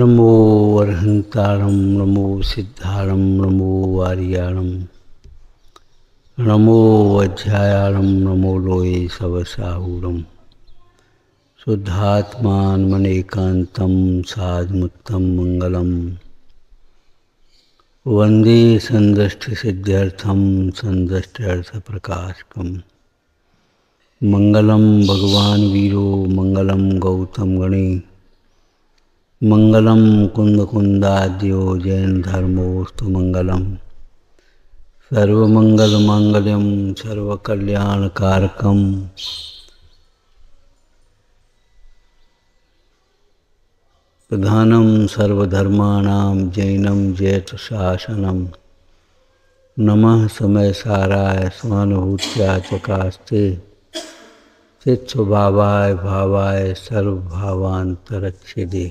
नमो अरहंतारं नमो सिद्धारं नमो वारियाणं नमो वज्रायाणं नमो लोये सवसाहूरं शुद्धात्मानमनेकान्तं साधमुत्तं मंगलम वंदे संदृष्टिसिद्ध्यर्थं संदृष्ट्यर्थप्रकाशकम् मंगलम भगवान वीरो मंगलम गौतम गणे मंगलम कुंद कुंदाद्यो जैन धर्मोस्तु मंगलम सर्वमंगल मांगल्यम सर्वकल्याणकारकम प्रधानम सर्वधर्माणां जैनम जयतुशासनम नमः समय साराय स्वानुभूत्या चकास्ते चित्स्वभावाय भावाय सर्वभावांतरच्छेदे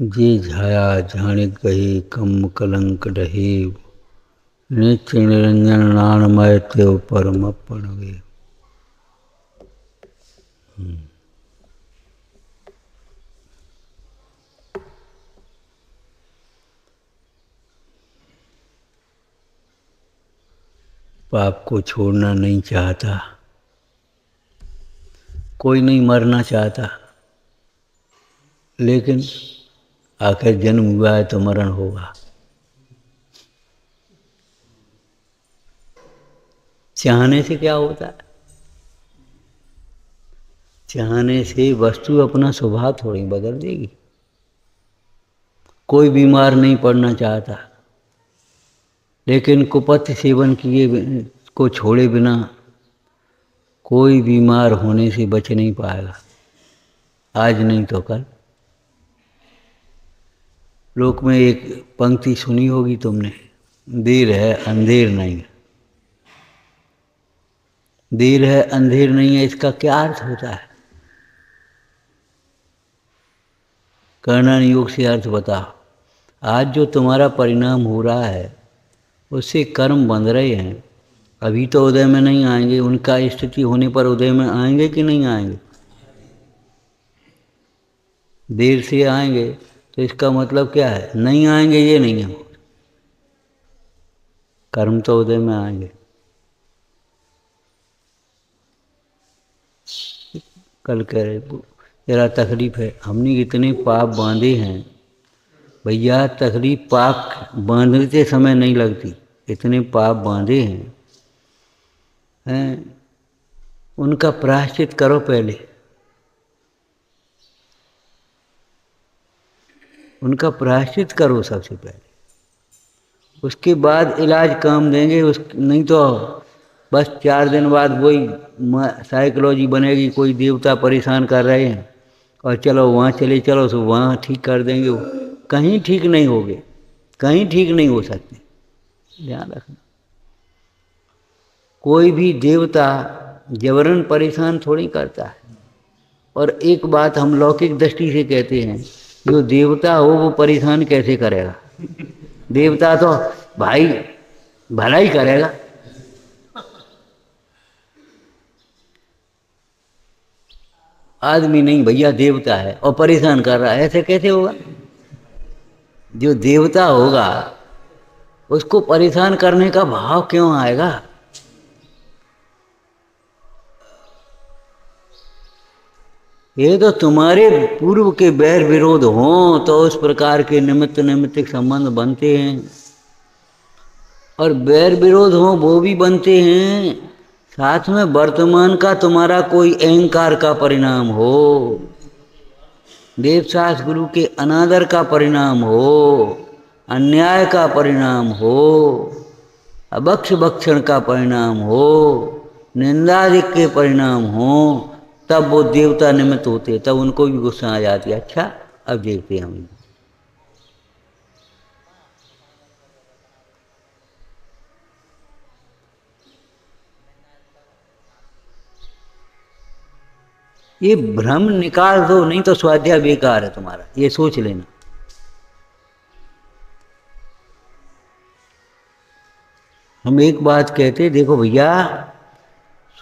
जे झाया झाणिक गही कम कलंक डहे नित्य निरंजन नाणमय तेव परम प्रणवे। पाप को छोड़ना नहीं चाहता, कोई नहीं मरना चाहता, लेकिन आखिर जन्म हुआ है तो मरण होगा। चाहने से क्या होता है? चाहने से वस्तु अपना स्वभाव थोड़ी बदल देगी। कोई बीमार नहीं पड़ना चाहता, लेकिन कुपथ्य सेवन किए को छोड़े बिना कोई बीमार होने से बच नहीं पाएगा, आज नहीं तो कल। लोक में एक पंक्ति सुनी होगी तुमने, देर है अंधेर नहीं। देर है अंधेर नहीं है, इसका क्या अर्थ होता है? कर्णन योग से अर्थ बताओ। आज जो तुम्हारा परिणाम हो रहा है उससे कर्म बंध रहे हैं, अभी तो उदय में नहीं आएंगे, उनका स्थिति होने पर उदय में आएंगे कि नहीं आएंगे? देर से आएंगे तो इसका मतलब क्या है? नहीं आएंगे ये नहीं है, कर्म तो उदय में आएंगे। कल कह रहे जरा तकलीफ है, हमने इतने पाप बांधे हैं भैया, तकलीफ पाप बांधते समय नहीं लगती, इतने पाप बांधे हैं, उनका प्रायश्चित करो पहले, उनका प्रायश्चित करो सबसे पहले, उसके बाद इलाज काम देंगे। नहीं तो बस 4 दिन बाद वही साइकोलॉजी बनेगी, कोई देवता परेशान कर रहे हैं और चलो वहाँ चले चलो तो वहाँ ठीक कर देंगे। कहीं ठीक नहीं होगे, कहीं ठीक नहीं हो सकते, ध्यान रखना। कोई भी देवता जबरन परेशान थोड़ी करता है। और एक बात हम लौकिक दृष्टि से कहते हैं, जो देवता हो वो परेशान कैसे करेगा? देवता तो भाई भला ही करेगा। आदमी नहीं भैया, देवता है और परेशान कर रहा है, ऐसे कैसे होगा? जो देवता होगा उसको परेशान करने का भाव क्यों आएगा? ये तो तुम्हारे पूर्व के बैर विरोध हों तो उस प्रकार के निमित्त नैमित्तिक संबंध बनते हैं, और बैर विरोध हों वो भी बनते हैं, साथ में वर्तमान का तुम्हारा कोई अहंकार का परिणाम हो, देवशास गुरु के अनादर का परिणाम हो, अन्याय का परिणाम हो, अभक्ष भक्षण का परिणाम हो, निंदादिक के परिणाम हो, तब वो देवता निमित्त होते, तब उनको भी गुस्सा आ जाती है। अच्छा अब देखते हैं हम, ये भ्रम निकाल दो, नहीं तो स्वाध्याय बेकार है तुम्हारा, ये सोच लेना। हम एक बात कहते, देखो भैया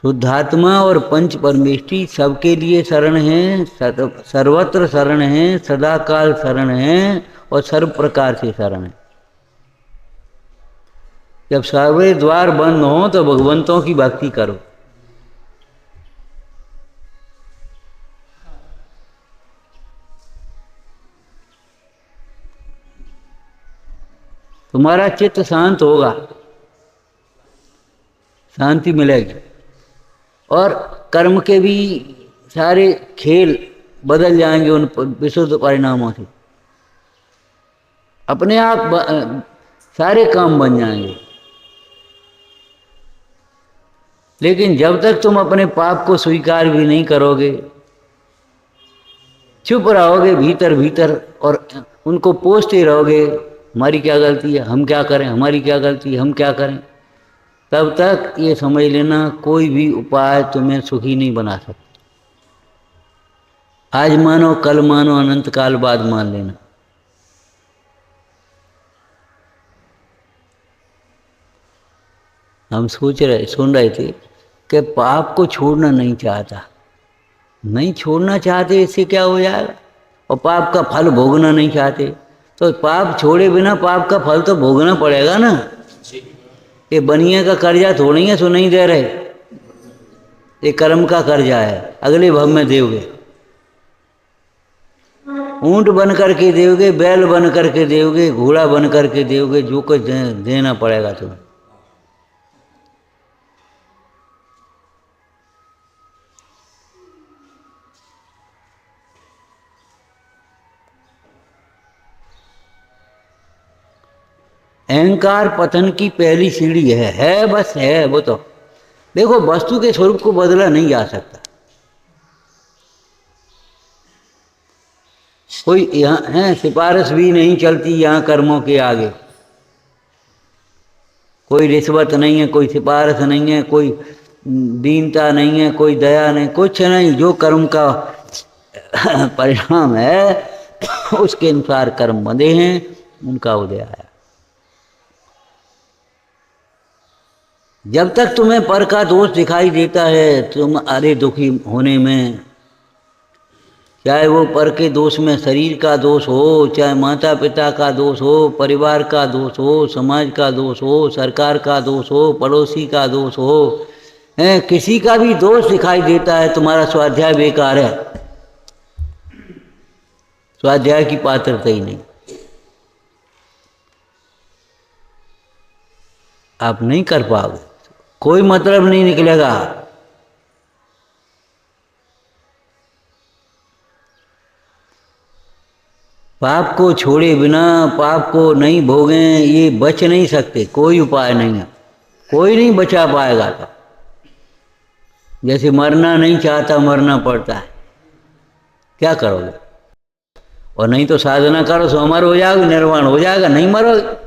शुद्धात्मा और पंच परमेष्टि सबके लिए शरण है, सर्वत्र शरण है, सदा काल शरण है और सर्व प्रकार से शरण है। जब सर्वे द्वार बंद हो तो भगवंतों की भक्ति करो। तुम्हारा चित्त शांत होगा, शांति मिलेगी और कर्म के भी सारे खेल बदल जाएंगे उन विशुद्ध परिणामों से। अपने आप सारे काम बन जाएंगे। लेकिन जब तक तुम अपने पाप को स्वीकार भी नहीं करोगे, चुप रहोगे भीतर भीतर और उनको पोसते रहोगे, हमारी क्या गलती है, हम क्या करें, हमारी क्या गलती है, हम क्या करें, तब तक ये समझ लेना कोई भी उपाय तुम्हें सुखी नहीं बना सकता। आज मानो, कल मानो, अनंत काल बाद मान लेना। हम सुन रहे थे कि पाप को छोड़ना नहीं चाहता, नहीं छोड़ना चाहते, इससे क्या हो जाएगा, और पाप का फल भोगना नहीं चाहते, तो पाप छोड़े बिना पाप का फल तो भोगना पड़ेगा ना। ये बनिए का कर्जा थोड़ी है सो नहीं दे रहे, ये कर्म का कर्जा है, अगले भव में दोगे। ऊंट बन करके दोगे, बैल बन करके दोगे, घोड़ा बन करके दोगे, जो कुछ देना पड़ेगा तुम्हें। अहंकार पतन की पहली सीढ़ी है बस है वो। तो देखो, वस्तु के स्वरूप को बदला नहीं जा सकता। कोई यहाँ है, सिफारिश भी नहीं चलती यहाँ कर्मों के आगे। कोई रिश्वत नहीं है, कोई सिफारिश नहीं है, कोई दीनता नहीं है, कोई दया नहीं, कुछ नहीं। जो कर्म का परिणाम है उसके अनुसार कर्म बंधे हैं, उनका उदय आया। जब तक तुम्हें पर का दोष दिखाई देता है तुम अरे दुखी होने में, चाहे वो पर के दोष में शरीर का दोष हो, चाहे माता पिता का दोष हो, परिवार का दोष हो, समाज का दोष हो, सरकार का दोष हो, पड़ोसी का दोष हो, किसी का भी दोष दिखाई देता है, तुम्हारा स्वाध्याय बेकार है, स्वाध्याय की पात्रता ही नहीं, आप नहीं कर पाओगे, कोई मतलब नहीं निकलेगा। पाप को छोड़े बिना, पाप को नहीं भोगें, ये बच नहीं सकते, कोई उपाय नहीं है, कोई नहीं बचा पाएगा। तो जैसे मरना नहीं चाहता मरना पड़ता है, क्या करोगे, और नहीं तो साधना करो सो अमर हो जाओगे, निर्वाण हो जाएगा, नहीं मरोगे।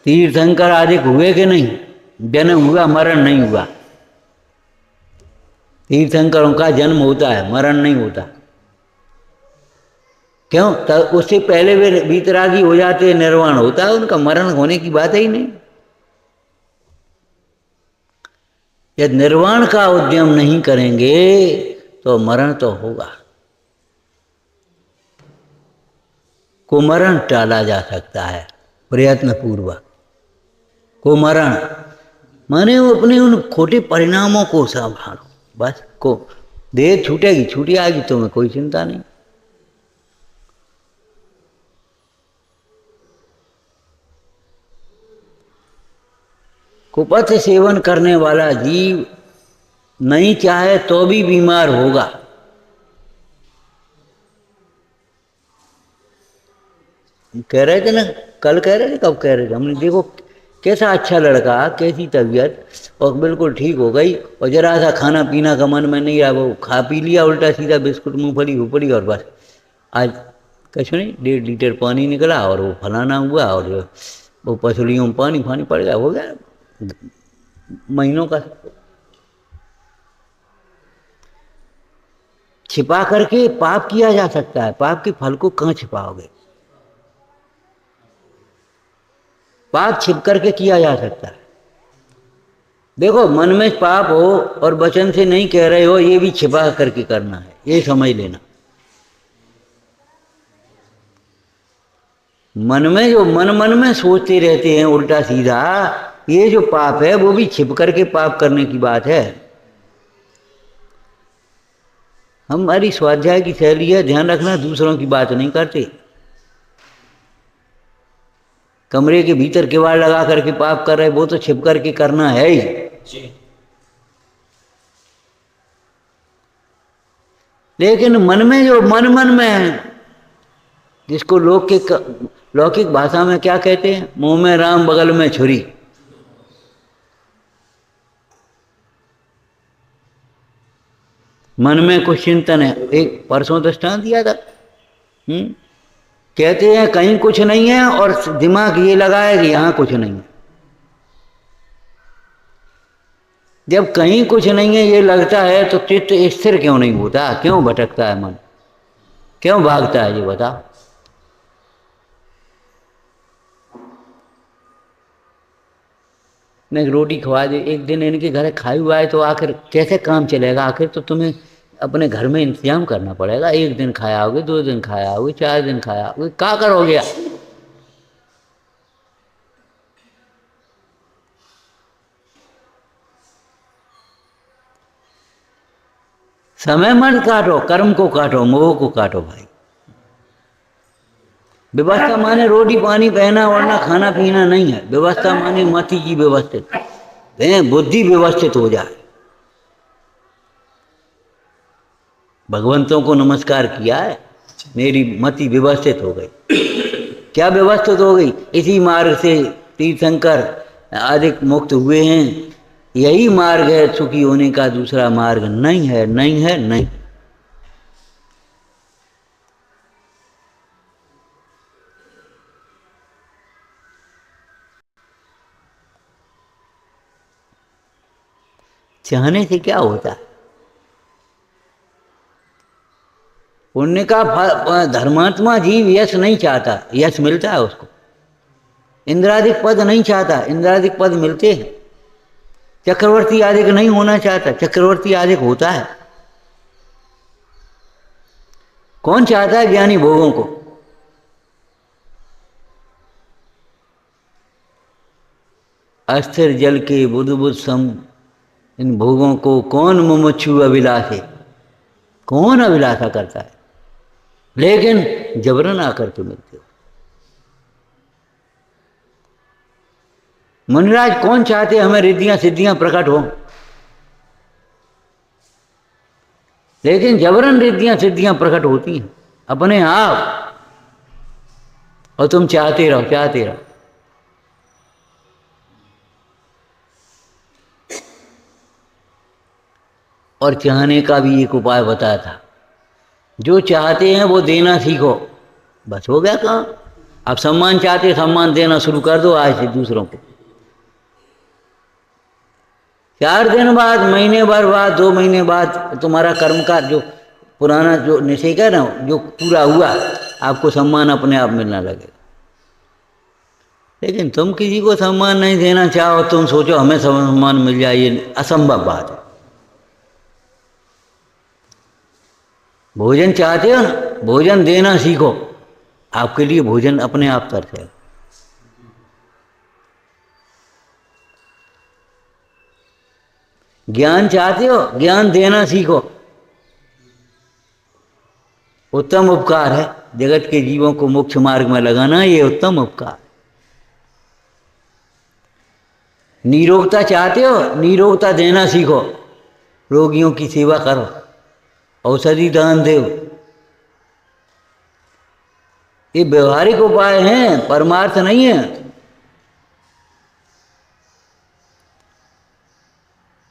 तीर्थंकर आदि हुए कि नहीं, जन्म हुआ मरण नहीं हुआ। तीर्थंकरों का जन्म होता है, मरण नहीं होता। क्यों? तब उससे पहले वे वीतरागी हो जाते हैं, निर्वाण होता है उनका, मरण होने की बात ही नहीं। यदि निर्वाण का उद्यम नहीं करेंगे तो मरण तो होगा। को मरण टाला जा सकता है प्रयत्न पूर्वक। को मरण माने वो अपने उन खोटे परिणामों को संभालो, बस। को देह छूटेगी, छूटी आएगी, तुम्हें कोई चिंता नहीं। कुपथ सेवन करने वाला जीव नहीं चाहे तो भी बीमार होगा। कह रहे थे ना, कल कह रहे थे, कब कह रहे थे हमने, देखो कैसा अच्छा लड़का, कैसी तबीयत, और बिल्कुल ठीक हो गई, और जरा सा खाना पीना का मन में नहीं रहा, वो खा पी लिया उल्टा सीधा, बिस्कुट मूंगफली हुपड़ी, और बस आज कुछ नहीं, 1.5 लीटर पानी निकला और वो फलाना हुआ, और वो पसलियों में पानी फानी पड़ गया, हो गया महीनों का। छिपा करके पाप किया जा सकता है, पाप के फल को कहाँ छिपाओगे। पाप छिप करके किया जा सकता है। देखो, मन में पाप हो और वचन से नहीं कह रहे हो, ये भी छिपा करके करना है, ये समझ लेना। मन में जो मन में सोचते रहते हैं उल्टा सीधा, ये जो पाप है वो भी छिप करके पाप करने की बात है। हमारी स्वाध्याय की शैली है, ध्यान रखना, दूसरों की बात नहीं करते। कमरे के भीतर किवाड़ लगा करके पाप कर रहे, वो तो छिप करके करना है ही। लेकिन मन में जो मन में है, जिसको लौकिक भाषा में क्या कहते हैं, मुंह में राम बगल में छुरी। मन में कुछ चिंतन है। एक परसों दृष्टांत दिया था, कहते हैं कहीं कुछ नहीं है और दिमाग ये लगाए कि यहां कुछ नहीं है। जब कहीं कुछ नहीं है ये लगता है तो चित्त स्थिर क्यों नहीं होता, क्यों भटकता है मन, क्यों भागता है, ये बता। मैं रोटी खवा दे, एक दिन इनके घर खाई हुआ है तो आखिर कैसे काम चलेगा। आखिर तो तुम्हें अपने घर में इंतजाम करना पड़ेगा। एक दिन खाया होगे, 2 दिन खाया होगे, 4 दिन खाया होगे, क्या करोगे। समय मत काटो, कर्म को काटो, मोह को काटो भाई। व्यवस्था माने रोटी पानी पहना वरना खाना पीना नहीं है। व्यवस्था माने मति की व्यवस्थित, बुद्धि व्यवस्थित हो जाए। भगवंतों को नमस्कार किया है, मेरी मति व्यवस्थित हो गई। क्या व्यवस्थित हो गई, इसी मार्ग से तीर्थंकर अधिक मुक्त हुए हैं। यही मार्ग है, सुखी होने का दूसरा मार्ग नहीं है, नहीं है, नहीं। चाहने से क्या होता है। पुण्य का धर्मात्मा जीव यश नहीं चाहता, यश मिलता है उसको। इंद्रादिक पद नहीं चाहता, इंद्रादिक पद मिलते हैं। चक्रवर्ती आदिक नहीं होना चाहता, चक्रवर्ती आदिक होता है। कौन चाहता है ज्ञानी भोगों को। अस्थिर जल के बुद्ध सम इन भोगों को कौन मुमुक्षु अभिलाषे, कौन अभिलाषा करता है। लेकिन जबरन आकर के मिलते हो। मुनिराज कौन चाहते हमें रिद्धियां सिद्धियां प्रकट हो, लेकिन जबरन रिद्धियां सिद्धियां प्रकट होती हैं अपने आप, और तुम चाहते रहो, चाहते रहो। और चाहने का भी एक उपाय बताया था, जो चाहते हैं वो देना सीखो, बस हो गया काम। आप सम्मान चाहते, सम्मान देना शुरू कर दो आज से दूसरों को। 4 दिन बाद, महीने भर बाद, 2 महीने बाद तुम्हारा कर्म का जो पुराना जो निश्चय है ना, जो पूरा हुआ, आपको सम्मान अपने आप मिलना लगेगा। लेकिन तुम किसी को सम्मान नहीं देना चाहो, तुम सोचो हमें सम्मान मिल जाए, ये असंभव बात है। भोजन चाहते हो ना, भोजन देना सीखो, आपके लिए भोजन अपने आप तरसेगा। ज्ञान चाहते हो, ज्ञान देना सीखो। उत्तम उपकार है, जगत के जीवों को मोक्ष मार्ग में लगाना, ये उत्तम उपकार। निरोगता चाहते हो, निरोगता देना सीखो, रोगियों की सेवा करो, औषधि दान दो। ये व्यवहारिक उपाय हैं, परमार्थ नहीं है।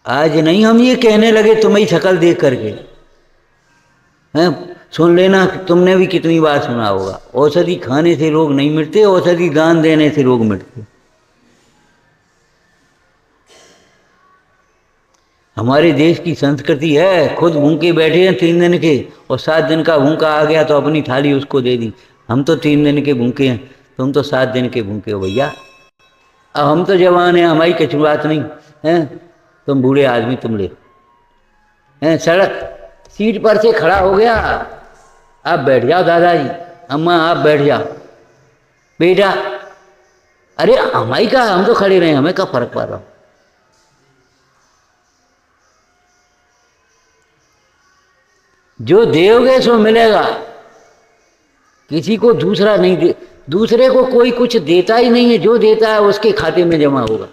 आज नहीं हम ये कहने लगे तुम्हारी शक्ल देख करके, हैं, सुन लेना, तुमने भी कितनी बार सुना होगा, औषधि खाने से रोग नहीं मिटते, औषधि दान देने से रोग मिटते। हमारे देश की संस्कृति है, खुद भूखे बैठे हैं 3 दिन के, और 7 दिन का भूखा आ गया तो अपनी थाली उसको दे दी। हम तो 3 दिन के भूखे हैं, तुम तो 7 दिन के भूखे हो भैया। अब हम तो जवान हैं, हमारी कुछ बात नहीं है, तुम बूढ़े आदमी तुम ले हैं। सड़क सीट पर से खड़ा हो गया, आप बैठ जाओ दादाजी, अम्मा आप बैठ जाओ बेटा, अरे हमारी का हम तो खड़े रहे, हमें क्या फर्क पड़ रहा। जो दोगे सो मिलेगा, किसी को दूसरा नहीं दे, दूसरे को कोई कुछ देता ही नहीं है, जो देता है उसके खाते में जमा होगा।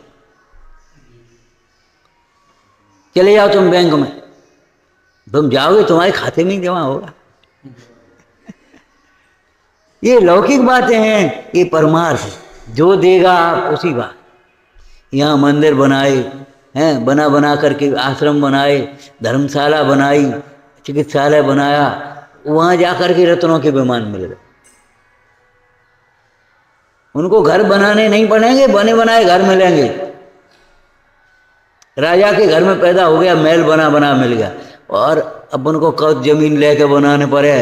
चले जाओ तुम बैंक में, तुम जाओगे तुम्हारे खाते में ही जमा होगा। ये लौकिक बातें हैं, ये परमार्थ, जो देगा आप उसी बात। यहाँ मंदिर बनाए हैं, बना बना करके आश्रम बनाए, धर्मशाला बनाई, चिकित्सालय बनाया, वहाँ जाकर के रत्नों के विमान मिल गए। उनको घर बनाने नहीं पड़ेंगे, बने बनाए घर मिलेंगे। राजा के घर में पैदा हो गया, महल बना बना मिल गया, और अब उनको कब जमीन लेके बनाने पड़े,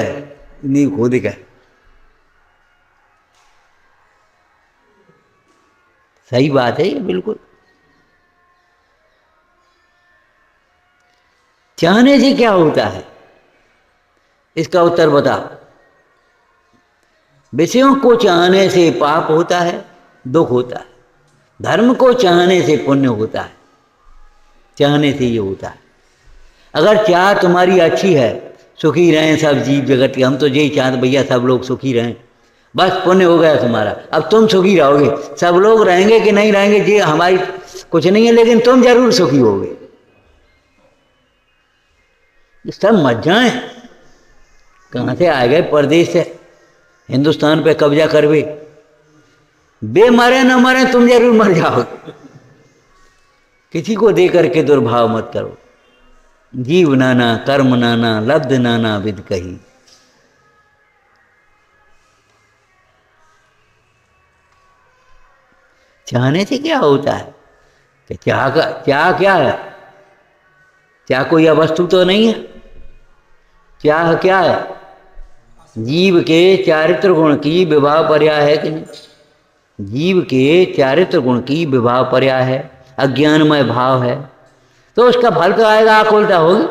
नहीं खुद का। सही बात है ये बिल्कुल। चाहने से क्या होता है, इसका उत्तर बताओ। विषयों को चाहने से पाप होता है, दुख होता है। धर्म को चाहने से पुण्य होता है, चाहने से ये होता है। अगर चाह तुम्हारी अच्छी है, सुखी रहें सब जीव जगत के, हम तो यही चाहते भैया सब लोग सुखी रहें, बस पुण्य हो गया तुम्हारा। अब तुम सुखी रहोगे, सब लोग रहेंगे कि नहीं रहेंगे ये हमारी कुछ नहीं है, लेकिन तुम जरूर सुखी होगे। सब मर जाए, कहाँ से आ गए परदेश से, हिंदुस्तान पे कब्जा करवे, बे मरे न मरे तुम जरूर मर जाओगे। किसी को दे करके दुर्भाव मत करो। जीव नाना कर्म नाना लब्ध नाना विद कही। चाहने से क्या होता है कि चाह क्या है, चाह कोई वस्तु तो नहीं है। चाह क्या है, जीव के चारित्र गुण की विभाव पर्याय है कि नहीं। जीव के चारित्र गुण की विभाव पर्याय है, अज्ञानमय भाव है, तो उसका फल तो आएगा, आकुलता होगी।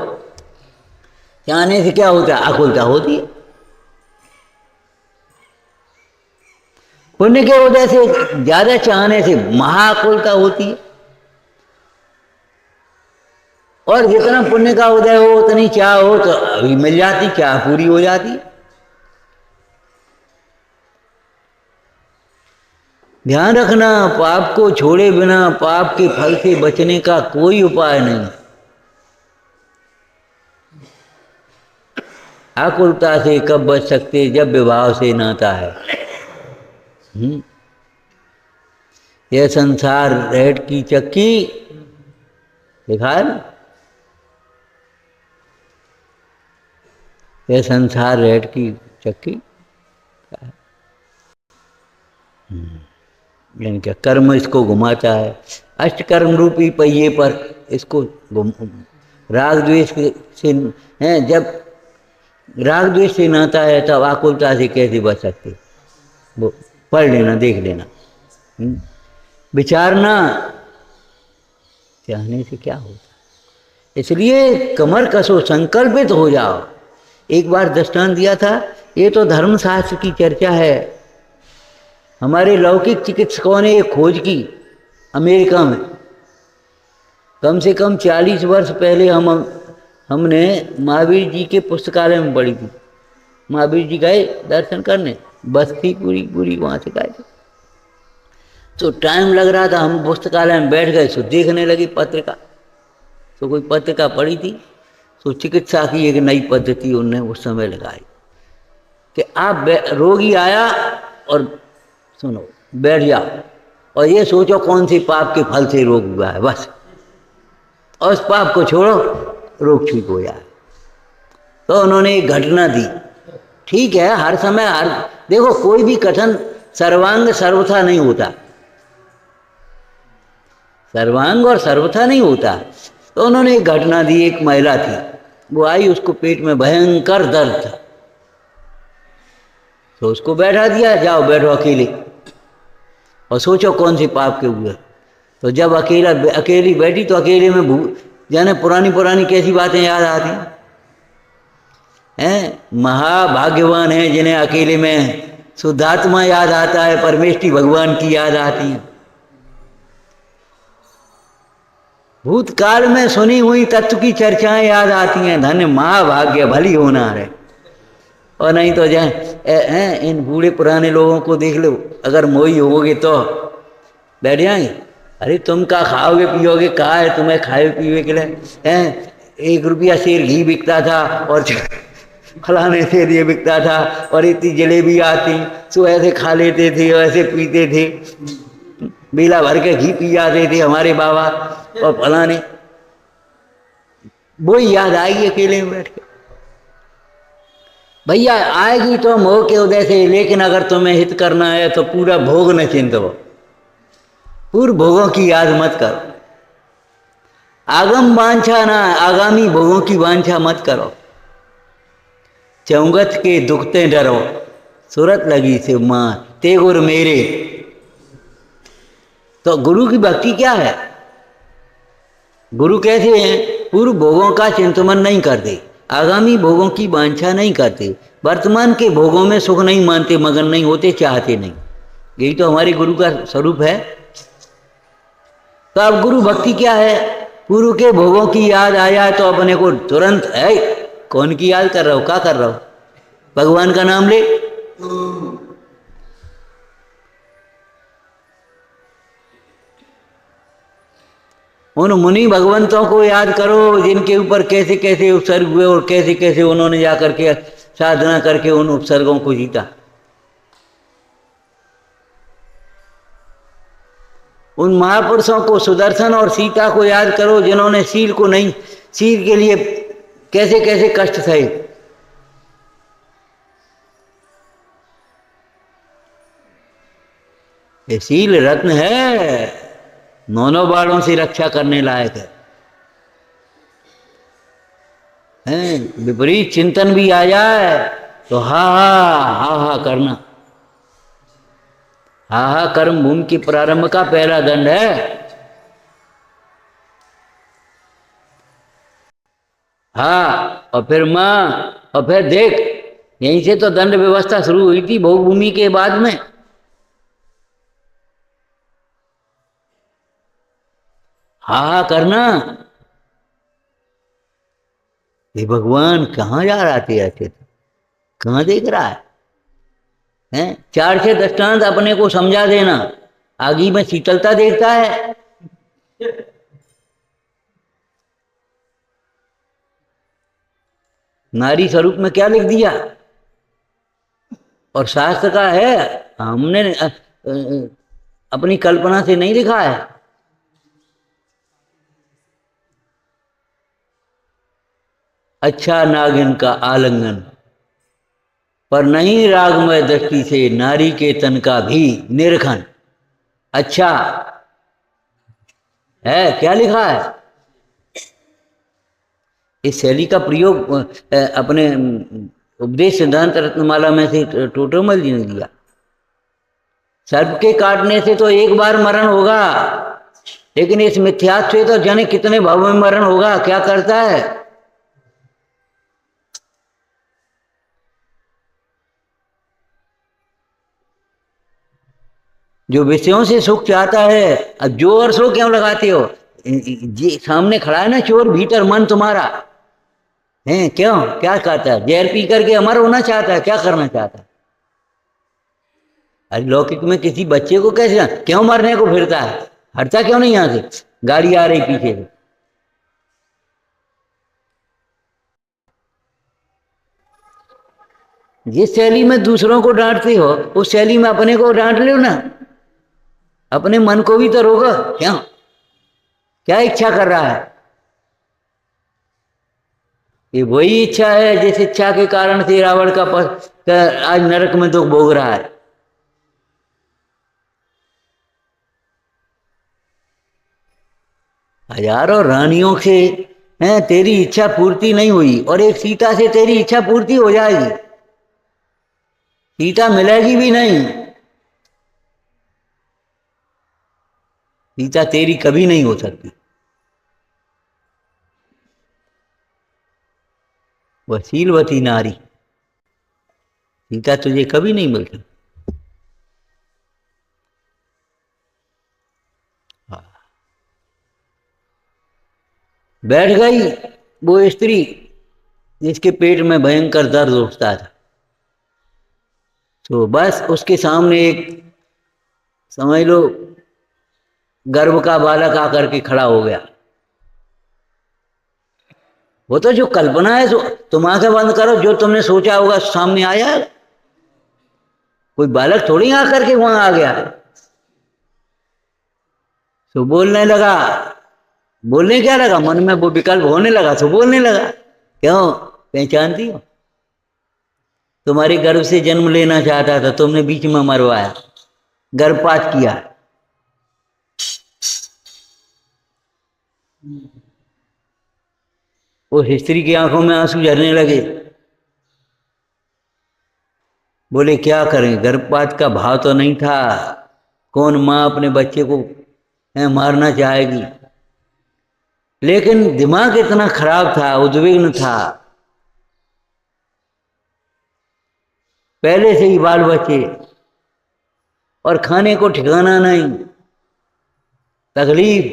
चाहने से क्या होता है, आकुलता होती है। पुण्य के उदय से ज्यादा चाहने से महाकुलता होती है, और जितना पुण्य का उदय हो उतनी चाह हो तो अभी मिल जाती, चाह पूरी हो जाती। ध्यान रखना, पाप को छोड़े बिना पाप के फल से बचने का कोई उपाय नहीं। आकुलता से कब बच सकते, जब विभाव से नाता है। यह संसार रेत की चक्की, देखा है ना, यह संसार रेत की चक्की, यानी क्या कर्म इसको घुमाता है। अष्टकर्म रूपी पहिए पर इसको राग द्वेष से है, जब राग द्वेष से नाता है तब आकुलता से कैसे बच सकते। वो पढ़ लेना, देख लेना, विचारना, चाहने से क्या होता। इसलिए कमर कसो, संकल्पित हो जाओ। एक बार दृष्टांत दिया था, ये तो धर्मशास्त्र की चर्चा है। हमारे लौकिक चिकित्सकों ने एक खोज की अमेरिका में, कम से कम 40 वर्ष पहले हमने महावीर जी के पुस्तकालय में पढ़ी थी। महावीर जी गए दर्शन करने, बस थी पूरी पूरी, वहाँ से गए थे, तो टाइम लग रहा था, हम पुस्तकालय में बैठ गए, तो देखने लगी पत्रिका, तो कोई पत्रिका पढ़ी थी, तो चिकित्सा की एक नई पद्धति उनने उस समय लगाई कि आप रोगी आया और सुनो बैठ जाओ और ये सोचो कौन सी पाप के फल से रोग हुआ है, बस, और उस पाप को छोड़ो, रोग ठीक हो जाए। तो उन्होंने एक घटना दी। ठीक है, हर समय देखो कोई भी कथन सर्वांग सर्वथा नहीं होता, सर्वांग और सर्वथा नहीं होता। तो उन्होंने एक घटना दी, एक महिला थी, वो आई, उसको पेट में भयंकर दर्द था, तो उसको बैठा दिया, जाओ बैठो अकेले, और सोचो कौन से पाप के हुए। तो जब अकेली बैठी तो अकेले में जाने पुरानी पुरानी कैसी बातें याद आती हैं। महाभाग्यवान है जिन्हें अकेले में शुद्धात्मा याद आता है, परमेष्टि भगवान की याद आती है। भूतकाल में सुनी हुई तत्व की चर्चाएं याद आती हैं। धन्य महाभाग्य, भली होना है। और नहीं तो जाए इन बूढ़े पुराने लोगों को देख लो, अगर मोही होगे तो बैठ जाएंगे। अरे तुम क्या खाओगे पियोगे, कहा है तुम्हें खाए पिए के लिए? 1 रुपया शेर घी बिकता था और फलाने से ये बिकता था और इतनी जलेबी आती, सो ऐसे खा लेते थे, ऐसे पीते थे, बेला भर के घी पी जाते थे हमारे बाबा और फलाने। वो याद आएगी अकेले में बैठ के। भैया आएगी तो मोह के उदय से, लेकिन अगर तुम्हें हित करना है तो पूरा भोग न चिंतो, पूर्व भोगों की याद मत करो। आगम वांछा ना, आगामी भोगों की वांछा मत करो। चौगत के दुखते डरो, सूरत लगी से मां ते गुर मेरे। तो गुरु की भक्ति क्या है? गुरु कैसे हैं? पूर्व भोगों का चिंतन नहीं करते, आगामी भोगों की वांछा नहीं करते, वर्तमान के भोगों में सुख नहीं मानते, मगन नहीं होते, चाहते नहीं। यही तो हमारे गुरु का स्वरूप है। तो अब गुरु भक्ति क्या है? पूर्व के भोगों की याद आ जाए तो अपने को तुरंत है, कौन की याद कर रहा हो, क्या कर रहा हो, भगवान का नाम ले। उन मुनि भगवंतों को याद करो जिनके ऊपर कैसे कैसे उपसर्ग हुए और कैसे कैसे उन्होंने जाकर के साधना करके उन उपसर्गों को जीता। उन महापुरुषों को, सुदर्शन और सीता को याद करो जिन्होंने शील को नहीं, शील के लिए कैसे कैसे कष्ट सहे। ये शील रत्न है, नौनों बाणों से रक्षा करने लायक है। विपरीत चिंतन भी आ जाए तो हा हा करना। हा कर्म भूमि की प्रारंभ का पहला दंड है। हाँ, और फिर मां, और फिर देख, यहीं से तो दंड व्यवस्था शुरू हुई थी भोग भूमि के बाद में। हा करना। ये भगवान कहाँ जा रहा थे ऐसे, कहाँ देख रहा है? 4 से दृष्टांत अपने को समझा देना, आगे में शीतलता देखता है। नारी स्वरूप में क्या लिख दिया? और शास्त्र का है, हमने अपनी कल्पना से नहीं लिखा है। अच्छा नागिन का आलिंगन, पर नहीं रागमय दृष्टि से नारी के तन का भी निरीक्षण। अच्छा है, क्या लिखा है? इस शैली का प्रयोग अपने उपदेश सिद्धांत रत्नमाला में से टोटोमल जी ने दिया। सर्प के काटने से तो एक बार मरण होगा, लेकिन इस मिथ्यात्व से तो जाने कितने भाव में मरण होगा। क्या करता है? जो विषयों से सुख चाहता है, अब जोर सो क्यों लगाते हो? जी सामने खड़ा है ना चोर, भीतर मन तुम्हारा है, क्यों क्या कहता है? जहर पी करके अमर होना चाहता है, क्या करना चाहता है? अरे लौकिक में किसी बच्चे को कैसे, क्यों मरने को फिरता है? हटता क्यों नहीं? यहां से गाड़ी आ रही पीछे से। जिस शैली में दूसरों को डांटते हो, उस शैली में अपने को डांट लो ना, अपने मन को भी तो रोको। क्यों, क्या इच्छा कर रहा है? ये वही इच्छा है जिस इच्छा के कारण से रावण का आज नरक में दुख भोग रहा है। हजारों रानियों से हैं तेरी इच्छा पूर्ति नहीं हुई, और एक सीता से तेरी इच्छा पूर्ति हो जाएगी। सीता मिलेगी भी नहीं। सीता तेरी कभी नहीं हो सकती, वह शीलवती नारी, सीता तुझे कभी नहीं मिल सकती। बैठ गई वो स्त्री जिसके पेट में भयंकर दर्द उठता था। तो बस उसके सामने एक, समझ लो, गर्भ का बालक आकर के खड़ा हो गया। वो तो जो कल्पना है, तुम आंखें बंद करो, जो तुमने सोचा होगा सामने आया है। कोई बालक थोड़ी आकर के वहां आ गया। तो बोलने लगा, बोलने क्या लगा, मन में वो विकल्प होने लगा, तो बोलने लगा, क्यों पहचानती हो, तुम्हारे गर्भ से जन्म लेना चाहता था, तुमने बीच में मरवाया, गर्भपात किया। उस स्त्री की आंखों में आंसू झरने लगे। बोले क्या करें, गर्भपात का भाव तो नहीं था, कौन माँ अपने बच्चे को मारना चाहेगी, लेकिन दिमाग इतना खराब था, उद्विग्न था, पहले से ही बाल बच्चे, और खाने को ठिकाना नहीं, तकलीफ,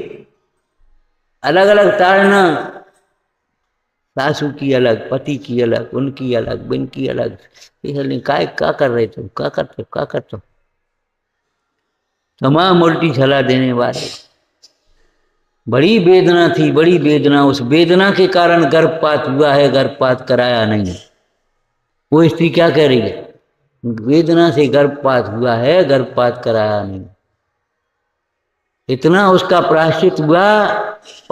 अलग अलग ताड़ना, सासू की अलग, पति की अलग, उनकी अलग, बिन की अलग। क्या कर रहे तुम, क्या करते हो, क्या करते हो, तमाम उल्टी सलाह देने वाले। बड़ी वेदना थी, बड़ी वेदना, उस वेदना के कारण गर्भपात हुआ है, गर्भपात कराया नहीं। वो स्त्री क्या कह रही है, वेदना से गर्भपात हुआ है, गर्भपात कराया नहीं। इतना उसका प्रायश्चित हुआ,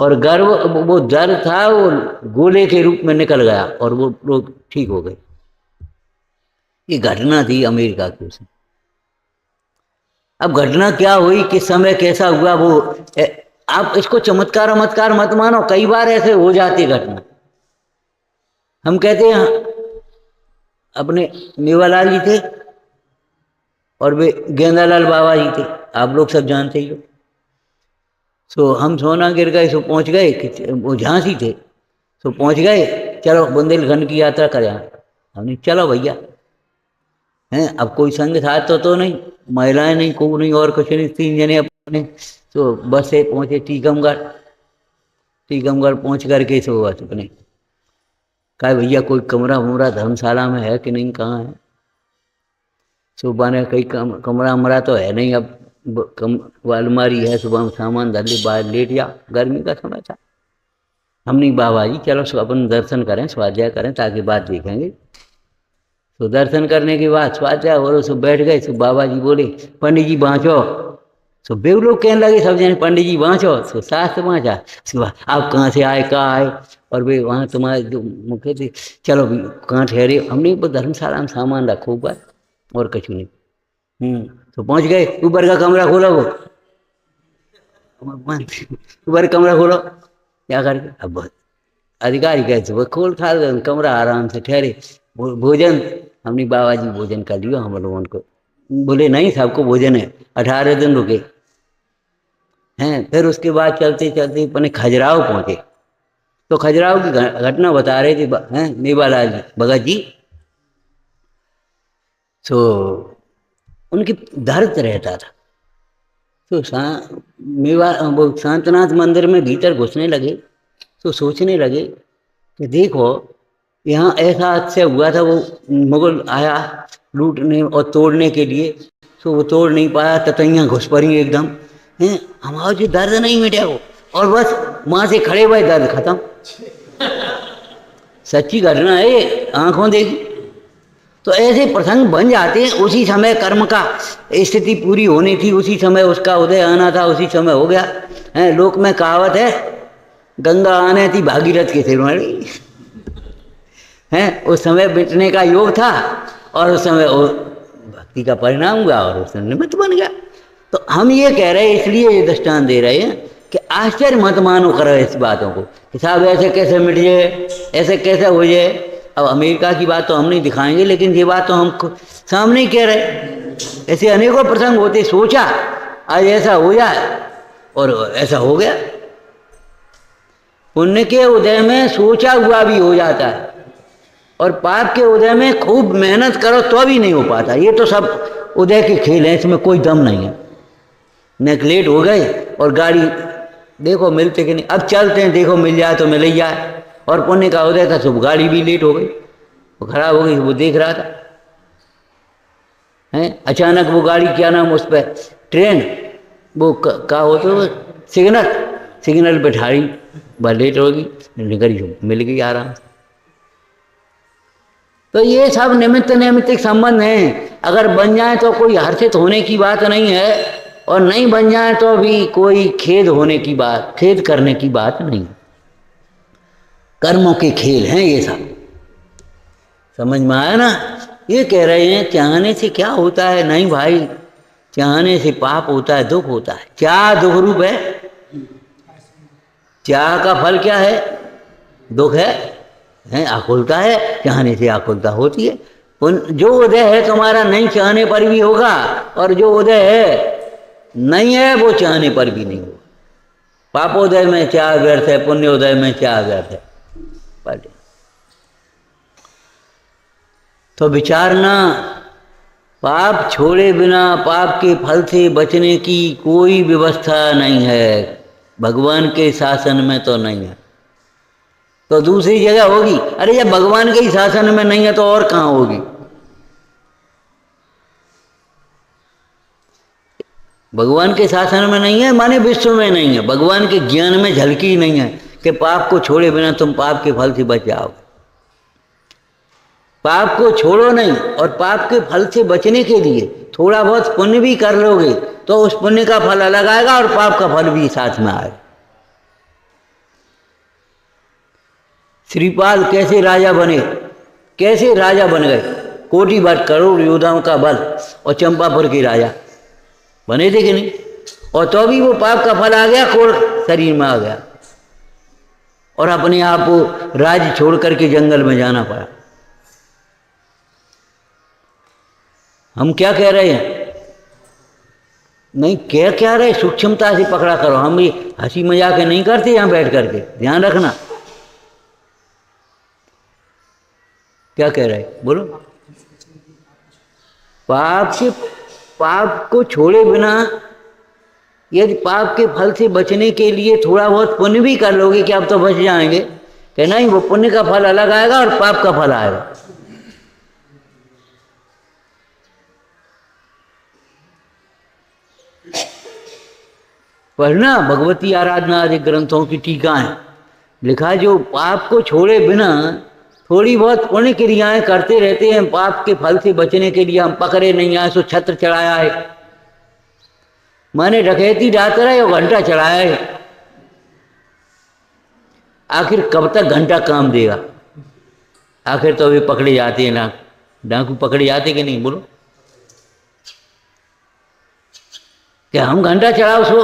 और गर्भ, वो दर्द था वो गोले के रूप में निकल गया, और वो लोग ठीक हो गए। ये घटना थी अमेरिका की उसमें। अब घटना क्या हुई, किस समय कैसा हुआ, वो आप इसको चमत्कार मत मानो, कई बार ऐसे हो जाती घटना। हम कहते हैं, अपने मेवालाल जी थे और वे गेंदालाल बाबा जी थे, आप लोग सब जानते ही हो। सो हम सोना गिर गए, सो पहुंच गए, वो झांसी थे, सो पहुंच गए, चलो बुंदेलखंड की यात्रा करें। हमने चलो भैया, हैं, अब कोई संग साथ तो नहीं, महिलाएं नहीं, को नहीं, और कुछ नहीं, 3 जने अपने। तो बस से पहुंचे टीकमगढ़, टीकमगढ़ पहुंच करके सो बस अपने कहा, भैया कोई कमरा वमरा धर्मशाला में है कि नहीं, कहाँ है। सुबह ने कहीं कमरा वमरा तो है नहीं, अब अलमारी है, सुबह में सामान धर ले, बाहर लेट जा, गर्मी का समय था। हमने बाबा जी चलो अपन दर्शन करें, स्वाध्याय करें, ताकि बात देखेंगे। तो दर्शन करने के बाद स्वाध्याय और सब बैठ गए। तो बाबा जी बोले, पंडित जी बाँचो। तो बेव लोग कहने लगे सब जने, पंडित जी बाँचो। तो शास्त्र बाँचा। आप कहाँ से आए, कहाँ आए, और वे वहाँ तुम्हारे जो मुखे थे, चलो भी कहाँ ठहरे। हमने धर्मशाला में सामान रखो ऊपर, और कछु नहीं। तो पहुँच गए, ऊपर का कमरा खोलो, वो ऊपर कमरा खोलो, क्या करके अब अधिकारी कहते वो खोल खाल कमरा, आराम से ठहरे। भोजन, हमने बाबा जी भोजन कर लियो हम लोगों को। बोले नहीं, सबको भोजन है, 18 दिन रुके हैं। फिर उसके बाद चलते चलते अपने खजुराहो पहुंचे। तो खजुराहो की घटना बता रहे थे हैं मेवालाल जी, भगत जी। तो उनकी दर्द रहता था। तो वो शांतनाथ मंदिर में भीतर घुसने लगे, तो सोचने लगे कि देखो यहाँ ऐसा अच्छा हुआ था, वो मुगल आया लूटने और तोड़ने के लिए, तो वो तोड़ नहीं पाया, ततैयाँ घुस पड़ी एकदम हैं, हमारा जो दर्द नहीं मिटा वो, और बस वहाँ से खड़े हुए दर्द खत्म। सच्ची घटना है, आंखों देखी। तो ऐसे प्रसंग बन जाते हैं। उसी समय कर्म का स्थिति पूरी होनी थी, उसी समय उसका उदय आना था, उसी समय हो गया है। लोक में कहावत है, गंगा आने थी भागीरथ के सिर में हैं, उस समय बिटने का योग था, और उस समय भक्ति का परिणाम हुआ, और उस समय निमित्त बन गया। तो हम ये कह रहे हैं, इसलिए ये दृष्टांत दे रहे हैं कि आश्चर्य मत मानो करो इस बातों को कि साहब ऐसे कैसे मिट जाए, ऐसे कैसे हो जाए। अब अमेरिका की बात तो हम नहीं दिखाएंगे, लेकिन ये बात तो हम सामने ही कह रहे। ऐसे अनेकों प्रसंग होते, सोचा आज ऐसा हो जाए, और ऐसा हो गया। पुण्य के उदय में सोचा हुआ भी हो जाता है, और पाप के उदय में खूब मेहनत करो तो भी नहीं हो पाता। ये तो सब उदय के खेल हैं, इसमें कोई दम नहीं है। नेगलेक्ट हो गए और गाड़ी देखो मिलते कि नहीं, अब चलते हैं, देखो मिल जाए तो मिल ही जाए। और पुण्य का उदय था, सुबह गाड़ी भी लेट हो गई, वो खराब हो गई, वो देख रहा था हैं। अचानक वो गाड़ी, क्या नाम उस पर, ट्रेन, वो क्या होता है, सिग्नल पे ठाड़ी, बस लेट होगी, निकल मिल गई आराम से। तो ये सब निमित्त नैमित्तिक संबंध हैं। अगर बन जाए तो कोई हर्षित होने की बात नहीं है, और नहीं बन जाए तो भी कोई खेद होने की बात, खेद करने की बात नहीं। कर्मों के खेल हैं ये सब, समझ में आया ना। ये कह रहे हैं चाहने से क्या होता है, नहीं भाई, चाहने से पाप होता है, दुख होता है। चाह दुख रूप है, चाह का फल क्या है, दुख है, आकुलता है, चाहने से आकुलता होती है। जो उदय है तुम्हारा नहीं चाहने पर भी होगा, और जो उदय है नहीं है वो चाहने पर भी नहीं होगा। पापोदय में चाह व्यर्थ है, पुण्योदय में चाह व्यर्थ है। तो विचारना, पाप छोड़े बिना पाप के फल से बचने की कोई व्यवस्था नहीं है, भगवान के शासन में तो नहीं है, तो दूसरी जगह होगी। अरे जब भगवान के ही शासन में नहीं है तो और कहाँ होगी। भगवान के शासन में नहीं है माने विश्व में नहीं है, भगवान के ज्ञान में झलकी नहीं है कि पाप को छोड़े बिना तुम पाप के फल से बच जाओगे। पाप को छोड़ो नहीं, और पाप के फल से बचने के लिए थोड़ा बहुत पुण्य भी कर लोगे तो उस पुण्य का फल अलग आएगा और पाप का फल भी साथ में आएगा। श्रीपाल कैसे राजा बने, कैसे राजा बन गए, कोटि भर करोड़ योद्धाओं का बल, और चंपापुर के राजा बने थे कि नहीं। और तो भी वो पाप का फल आ गया, कोड़ शरीर में आ गया, और अपने आप को राज्य छोड़ करके जंगल में जाना पड़ा। हम क्या कह रहे हैं, नहीं क्या रहे, सूक्ष्मता से पकड़ा करो। हम ये हंसी मजाक नहीं करते यहाँ बैठ करके, ध्यान रखना। क्या कह रहे बोलो। पाप को छोड़े बिना यदि पाप के फल से बचने के लिए थोड़ा बहुत पुण्य भी कर लोगे कि अब तो बच जाएंगे, कि नहीं, वो पुण्य का फल अलग आएगा और पाप का फल आएगा। पढ़ना भगवती आराधना आदि ग्रंथों की टीकाएं, लिखा जो पाप को छोड़े बिना थोड़ी बहुत पुण्य क्रियाएं करते रहते हैं, पाप के फल से बचने के लिए हम पकड़े नहीं आए सो छत्र चढ़ाया है, माने डकैती डाकर है और घंटा चढ़ाया है। आखिर कब तक घंटा काम देगा, आखिर तो वे पकड़े जाते हैं ना, डाकू पकड़े जाते कि नहीं बोलो। कि हम घंटा चढ़ाओ सो,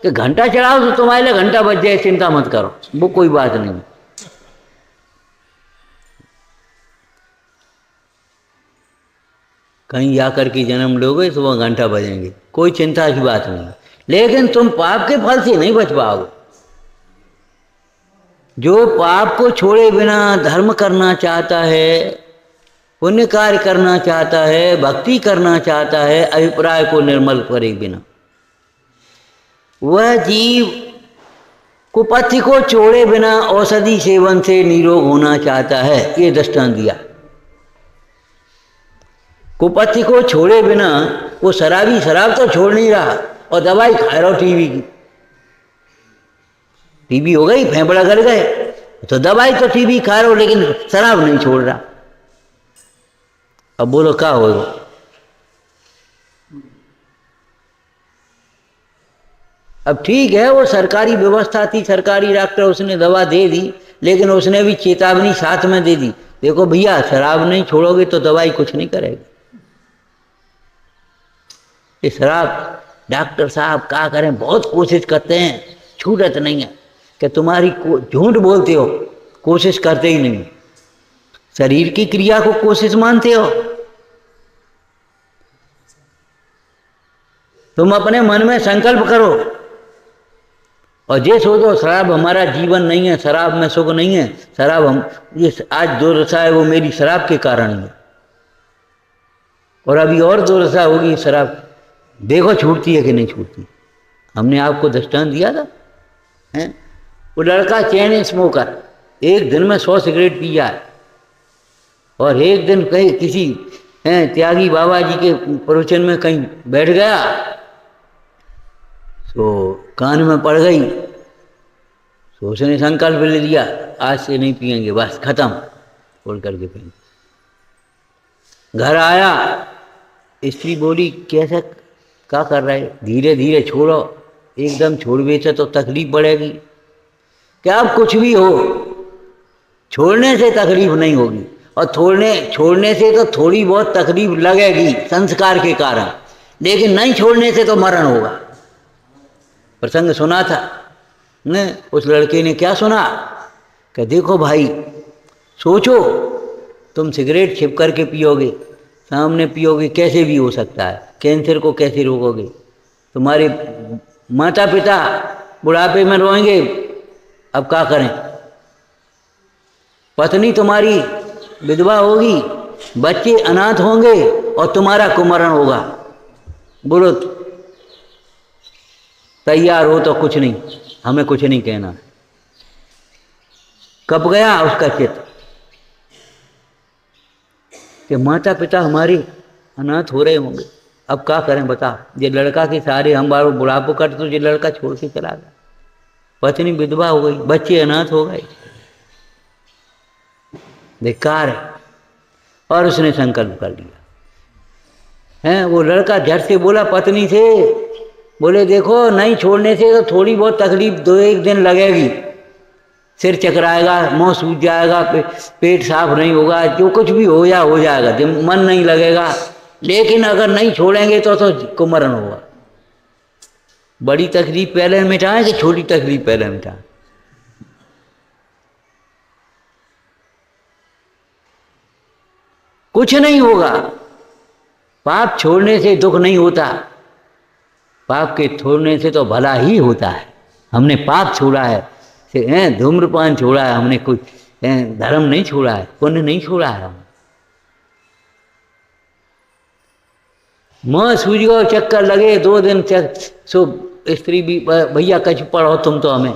कि घंटा चढ़ाओ तो तुम्हारे लिए घंटा बच जाए, चिंता मत करो, वो कोई बात नहीं। कहीं जाकर के जन्म लोगे तो वह घंटा बजेंगे, कोई चिंता की बात नहीं। लेकिन तुम पाप के फल से नहीं बच पाओगे। जो पाप को छोड़े बिना धर्म करना चाहता है, पुण्य कार्य करना चाहता है, भक्ति करना चाहता है, अभिप्राय को निर्मल करे बिना, वह जीव कुपथि को छोड़े बिना औषधि सेवन से निरोग होना चाहता है। ये दृष्टांत दिया। कुपथि को छोड़े बिना वो शराबी शराब तो छोड़ नहीं रहा और दवाई खा रहा हो टीबी की, टीबी हो गई, फेफड़ा गल गए, तो दवाई तो टीबी खा रहा हो लेकिन शराब नहीं छोड़ रहा। अब बोलो क्या होगा। अब ठीक है, वो सरकारी व्यवस्था थी, सरकारी डॉक्टर उसने दवा दे दी, लेकिन उसने भी चेतावनी साथ में दे दी, देखो भैया शराब नहीं छोड़ोगे तो दवाई कुछ नहीं करेगी। ये शराब डॉक्टर साहब क्या करें, बहुत कोशिश करते हैं, छूटत नहीं है, कि तुम्हारी झूठ बोलते हो, कोशिश करते ही नहीं, शरीर की क्रिया को कोशिश मानते हो। तुम अपने मन में संकल्प करो और जे सोचो शराब हमारा जीवन नहीं है, शराब में सुख नहीं है, शराब हम ये आज दुर्दशा है वो मेरी शराब के कारण ही है, और अभी और दुर्दशा होगी शराब, देखो छूटती है कि नहीं छूटती। हमने आपको दृष्टांत दिया था, हैं? वो लड़का चैन स्मोकर एक दिन में 100 सिगरेट पी जाए, और एक दिन कहीं किसी त्यागी बाबा जी के प्रवचन में कहीं बैठ गया तो कान में पड़ गई, तो उसने संकल्प ले लिया आज से नहीं पिएंगे, बस खत्म, खोल करके पिएंगे। घर आया, स्त्री बोली कैसे क्या कर रहे, धीरे धीरे छोड़ो, एकदम छोड़ बेचे तो तकलीफ बढ़ेगी। क्या अब कुछ भी हो, छोड़ने से तकलीफ नहीं होगी, और छोड़ने से तो थोड़ी बहुत तकलीफ लगेगी संस्कार के कारण, लेकिन नहीं छोड़ने से तो मरण होगा। प्रसंग सुना था ने, उस लड़के ने क्या सुना कि देखो भाई, सोचो तुम सिगरेट छिप करके पियोगे, सामने पियोगे, कैसे भी हो सकता है, कैंसर को कैसे रोकोगे, तुम्हारे माता पिता बुढ़ापे में रोएंगे, अब क्या करें, पत्नी तुम्हारी विधवा होगी, बच्चे अनाथ होंगे, और तुम्हारा कुमरण होगा। बोलो तैयार हो तो कुछ नहीं, हमें कुछ नहीं कहना। कब गया उसका चित्त कि माता पिता हमारे अनाथ हो रहे होंगे, अब क्या करें बता। ये लड़का के सारे हम बार बुढ़ापो कर, तो ये लड़का छोड़ के चला गया, पत्नी विधवा हो गई, बच्चे अनाथ हो गए, बेकार है। और उसने संकल्प कर लिया, हैं? वो लड़का झट से बोला पत्नी से, बोले देखो नहीं छोड़ने से तो थोड़ी बहुत तकलीफ 2-1 दिन लगेगी, सिर चकराएगा, मुंह सूज जाएगा, पेट साफ नहीं होगा, जो कुछ भी हो जाएगा, मन नहीं लगेगा, लेकिन अगर नहीं छोड़ेंगे तो कुमरण होगा। बड़ी तकलीफ पहले मिटाएं कि छोटी तकलीफ पहले मिटाएं? कुछ नहीं होगा। पाप छोड़ने से दुख नहीं होता, पाप के छोड़ने से तो भला ही होता है। हमने पाप छोड़ा है, धूम्रपान छोड़ा है, हमने कोई धर्म नहीं छोड़ा है, पुण्य नहीं छोड़ा है। माँ सूझ गो, चक्कर लगे 2 दिन सो स्त्री भी भैया कछ पढ़ो तुम तो हमें,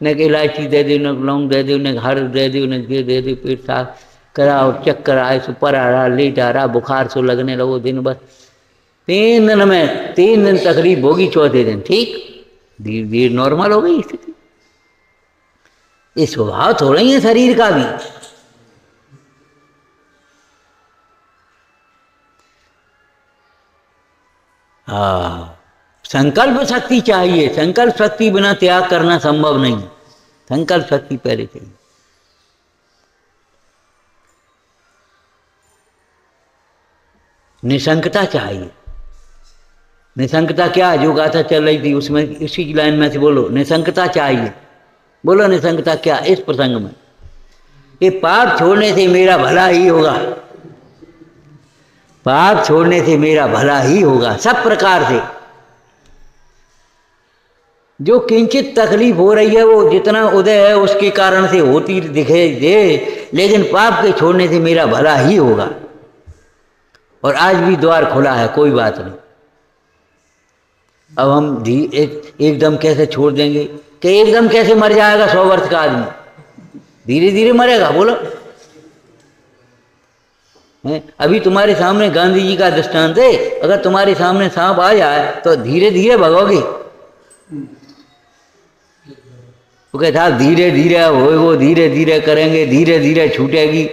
न इलायची दे दी, न लौंग दे दी, न हर दे दी, न ये दे दी, पेट साफ कराओ, चक्कर आए, सो पर आ रहा, लेट आ रहा, बुखार सो लगने लगो दिन बस। 3 दिन में 3 दिन तकलीफ होगी, चौथे दिन ठीक धीरे धीरे नॉर्मल हो गई स्थिति। ये स्वभाव थोड़ा ही है शरीर का भी। हाँ, संकल्प शक्ति चाहिए, संकल्प शक्ति बिना त्याग करना संभव नहीं, संकल्प शक्ति पहले चाहिए। निशंकता चाहिए। निशंकता क्या, जो गाथा चल रही थी उसमें, इसी लाइन में से बोलो, निशंकता चाहिए। बोलो निशंकता क्या इस प्रसंग में, ये पाप छोड़ने से मेरा भला ही होगा, पाप छोड़ने से मेरा भला ही होगा सब प्रकार से। जो किंचित तकलीफ हो रही है वो जितना उदय है उसके कारण से होती दिखे दे, लेकिन पाप के छोड़ने से मेरा भला ही होगा। और आज भी द्वार खुला है, कोई बात नहीं। अब हम एकदम कैसे छोड़ देंगे, कि एकदम कैसे मर जाएगा 100 वर्ष का आदमी, धीरे धीरे मरेगा। बोलो अभी तुम्हारे सामने गांधी जी का दृष्टांत है, अगर तुम्हारे सामने सांप आ जाए तो धीरे धीरे भगोगे, तो कहता धीरे धीरे हो, वो धीरे धीरे करेंगे, धीरे धीरे छूटेगी।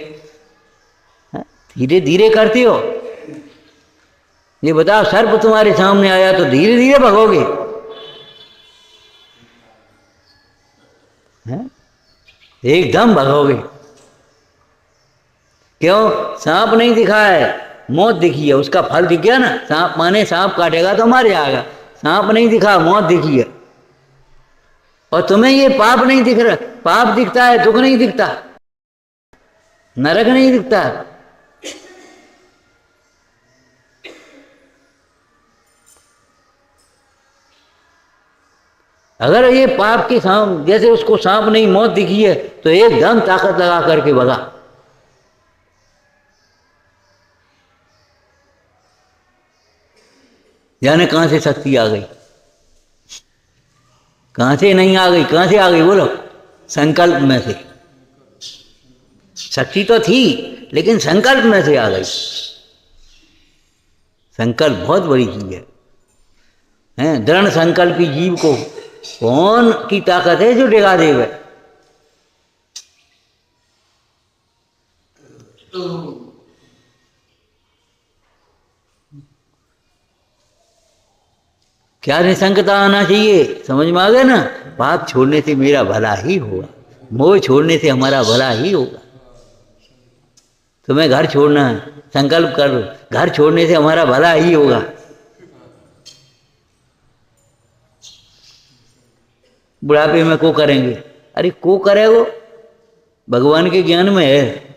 धीरे धीरे करते हो, ये बताओ सर्प तुम्हारे सामने आया तो धीरे धीरे भगोगे? एकदम भगोगे। क्यों? सांप नहीं दिखा है, मौत दिखी है, उसका फल दिख गया ना। सांप माने सांप काटेगा तो मर जाएगा, सांप नहीं दिखा, मौत दिखी है। और तुम्हें ये पाप नहीं दिख रहा, पाप दिखता है, दुख नहीं दिखता, नरक नहीं दिखता। अगर ये पाप के सांप, जैसे उसको सांप नहीं मौत दिखी है तो एकदम ताकत लगा करके भगा। जाने कहां से शक्ति आ गई, कहां से नहीं आ गई, कहां से आ गई बोलो? संकल्प में से। शक्ति तो थी लेकिन संकल्प में से आ गई। संकल्प बहुत बड़ी चीज है। दृढ़ संकल्पी जीव को कौन की ताकत है जो डिगा देवे? क्या निसंकता आना चाहिए, समझ में आ गया ना? पाप छोड़ने से मेरा भला ही होगा, मोह छोड़ने से हमारा भला ही होगा। तुम्हें घर छोड़ना है, संकल्प कर लो, घर छोड़ने से हमारा भला ही होगा। बुढ़ापे में को करेंगे, अरे को करे वो भगवान के ज्ञान में है,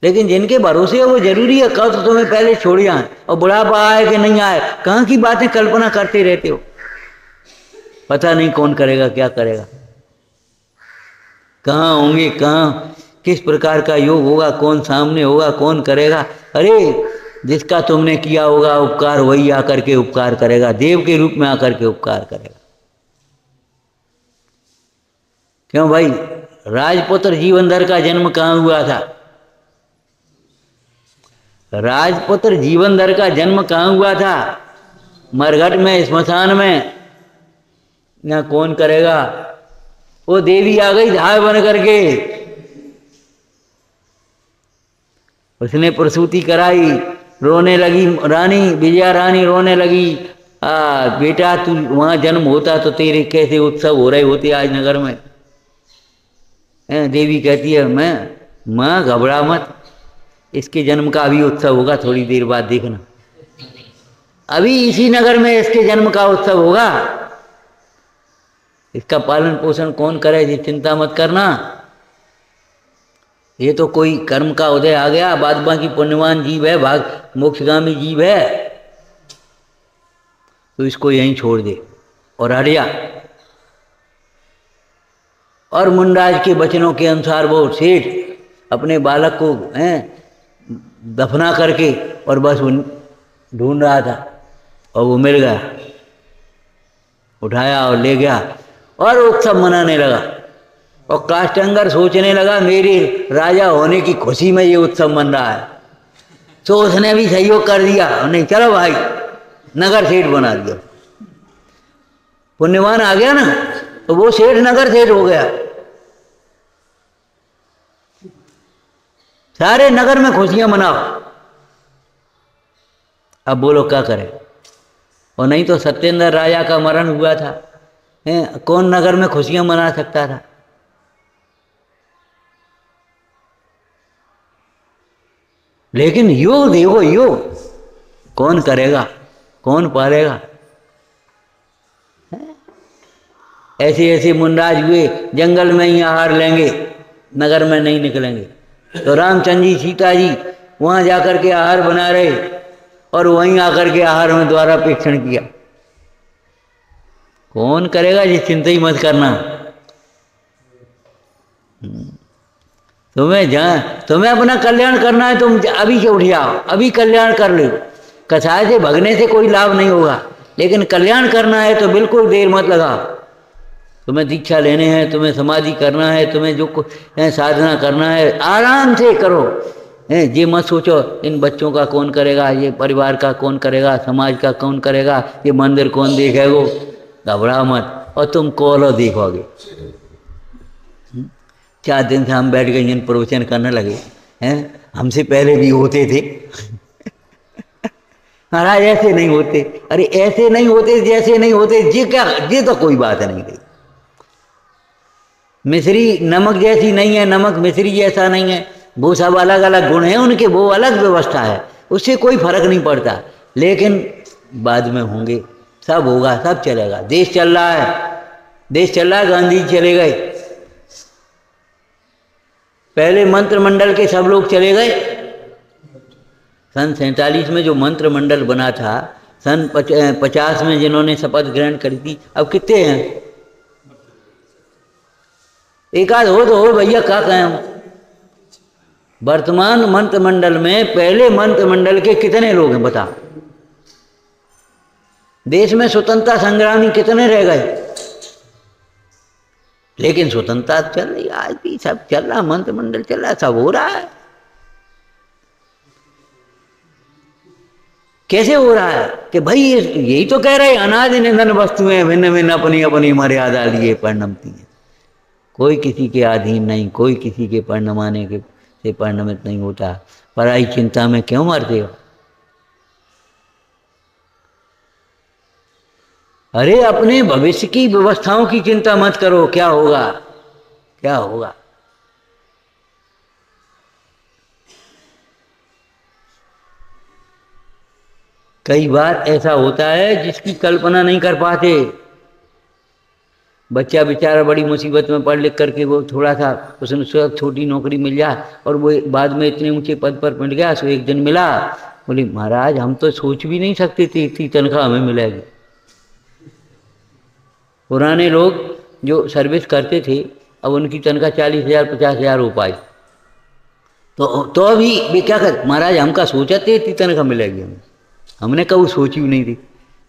लेकिन जिनके भरोसे है वो जरूरी है। कल तो तुम्हें पहले छोड़ जाए और बुढ़ापा आए कि नहीं आए, कहाँ की बातें कल्पना करते रहते हो। पता नहीं कौन करेगा, क्या करेगा, कहाँ होंगे, कहाँ किस प्रकार का योग होगा, कौन सामने होगा, कौन करेगा। अरे जिसका तुमने किया होगा उपकार वही आकर के उपकार करेगा, देव के रूप में आकर के उपकार करेगा। क्यों भाई? राजपुत्र जीवनधर का जन्म कहाँ हुआ था? राजपुत्र जीवनधर का जन्म कहाँ हुआ था? मरघट में, स्मशान में। ना कौन करेगा? वो देवी आ गई धाय बन करके, उसने प्रसूति कराई, रोने लगी रानी, विजया रानी रोने लगी। बेटा तू वहां जन्म होता तो तेरे कैसे उत्सव हो रहे होते आज नगर में। देवी कहती है माँ घबरा मत, इसके जन्म का अभी उत्सव होगा, थोड़ी देर बाद देखना, अभी इसी नगर में इसके जन्म का उत्सव होगा। इसका पालन पोषण कौन करे, ये चिंता मत करना। ये तो कोई कर्म का उदय आ गया, बाद बाकी पुण्यवान जीव है, भाग मोक्षगामी जीव है, तो इसको यहीं छोड़ दे और हट जा। और मुंडाज के वचनों के अनुसार वो सेठ अपने बालक को दफना करके और बस ढूंढ रहा था और वो मिल गया, उठाया और ले गया और उत्सव मनाने लगा। और काष्टंगर सोचने लगा मेरे राजा होने की खुशी में ये उत्सव मन रहा है, तो उसने भी सहयोग कर दिया। नहीं चलो भाई, नगर सेठ बना दिया। पुण्यवान आ गया ना, तो वो सेठ नगर सेठ हो गया। सारे नगर में खुशियां मनाओ। अब बोलो क्या करें? और नहीं तो सत्येंद्र राजा का मरण हुआ था, कौन नगर में खुशियां मना सकता था? लेकिन योग देखो, योग कौन करेगा, कौन पालेगा? ऐसे ऐसे मुंडाज हुए, जंगल में ही आहार लेंगे, नगर में नहीं निकलेंगे। तो रामचंद्र जी, सीता जी वहां जाकर के आहार बना रहे और वहीं आकर के आहार में द्वारा पेक्षण किया। कौन करेगा? ये चिंता ही मत करना। तुम्हें अपना कल्याण करना है, तुम अभी से उठ जाओ, अभी कल्याण कर लो। कसाय से भगने से कोई लाभ नहीं होगा, लेकिन कल्याण करना है तो बिल्कुल देर मत लगाओ। तुम्हें दीक्षा लेने हैं, तुम्हें समाधि करना है, तुम्हें जो साधना करना है आराम से करो। ये मत सोचो इन बच्चों का कौन करेगा, ये परिवार का कौन करेगा, समाज का कौन करेगा, ये मंदिर कौन देखेगा। घबरा मत और तुम कॉलो देखोगे। 4 दिन से हम बैठ गए जिन प्रवचन करने लगे हैं, हमसे पहले भी होते थे। महाराज ऐसे नहीं होते, अरे ऐसे नहीं होते जैसे नहीं होते, ये क्या, ये तो कोई बात नहीं रही। मिश्री नमक जैसी नहीं है, नमक मिश्री जैसा नहीं है, वो सब अलग अलग गुण हैं उनके, वो अलग व्यवस्था है, उससे कोई फर्क नहीं पड़ता। लेकिन बाद में होंगे, सब होगा, सब चलेगा। देश चल रहा है, देश चल रहा है, गांधी जी चले गए, पहले मंत्रिमंडल के सब लोग चले गए। सन 47 में जो मंत्रिमंडल बना था, सन 50 में जिन्होंने शपथ ग्रहण करी थी, अब कितने हैं? एक आध हो तो हो भैया, क्या कहें हम। वर्तमान मंत्रिमंडल में पहले मंत्रिमंडल के कितने लोग हैं बता। देश में स्वतंत्रता संग्रामी कितने रह गए, लेकिन स्वतंत्रता चल रही, आज भी सब चल रहा, मंत्रिमंडल चल रहा, सब हो रहा है। कैसे हो रहा है कि भाई यही तो कह रहे अनाज निधन वस्तुएं भिन्न भिन्न अपनी अपनी मर्यादा लिए परिणमती हैं। कोई किसी के अधीन नहीं, कोई किसी के परिणमाने के से परिणमित नहीं होता। पराई चिंता में क्यों मरते हो। अरे अपने भविष्य की व्यवस्थाओं की चिंता मत करो, क्या होगा क्या होगा। कई बार ऐसा होता है जिसकी कल्पना नहीं कर पाते। बच्चा बेचारा बड़ी मुसीबत में पढ़ लिख करके वो थोड़ा सा उसने छोटी नौकरी मिल जाए और वो बाद में इतने ऊंचे पद पर मिल गया। सो एक दिन मिला, बोले महाराज हम तो सोच भी नहीं सकते थे इतनी तनख्वाह हमें मिलेगी। पुराने लोग जो सर्विस करते थे अब उनकी तनख्वाह 40,000 50,000 हो पाई। तो अभी वे क्या कर, महाराज हमका सोचा थे इतनी तनख्वाह मिलेगी हमें, हमने कभी सोची भी नहीं थी।